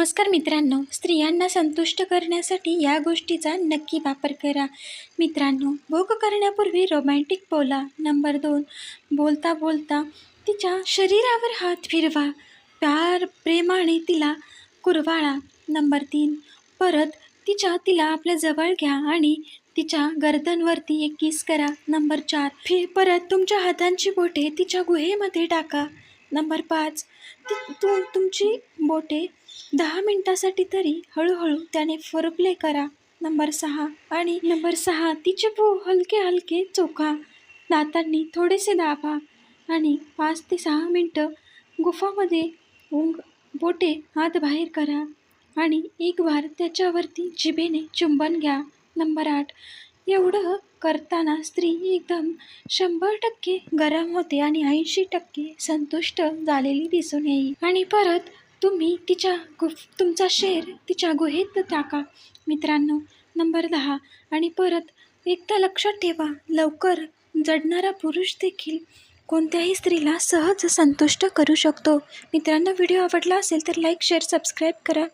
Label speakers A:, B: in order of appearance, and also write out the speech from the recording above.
A: नमस्कार मित्रांनो, स्त्रियांना संतुष्ट करण्यासाठी या गोष्टीचा नक्की वापर करा. मित्रांनो, भोग करण्यापूर्वी रोमॅन्टिक बोला. नंबर 2, बोलता बोलता तिच्या शरीरावर हात फिरवा. प्रेमाने तिला कुरवाळा. नंबर 3, परत तिला आपल्या जवळ घ्या आणि तिच्या गर्दनवरती एक किस करा. नंबर 4, परत तुमच्या हातांची बोटे तिच्या गुहेमध्ये टाका. नंबर 5, तुमची बोटे 10 मिनिटासाठी तरी हळूहळू त्याने फोरप्ले करा. नंबर 6 तिचे भूल हलके हलके चोखा. दातांनी थोडेसे दाबा आणि 5 ते 6 मिनटं गुफामध्ये बोटे आत बाहेर करा आणि एक बार त्याच्यावरती जिभेने चुंबन घ्या. नंबर 8, एवढं करताना स्त्री एकदम 100% गरम होते आणि 80% संतुष्ट झालेली दिसून येईल. आणि परत तुम्ही तुमचा शेर तिच्या गुहेत टाका. मित्रांनो, नंबर 10, आणि परत एकदा लक्षात ठेवा, लवकर जडणारा पुरुष देखील कोणत्याही स्त्रीला सहज संतुष्ट करू शकतो. मित्रांनो, व्हिडिओ आवडला असेल तर लाईक, शेअर, सबस्क्राईब करा.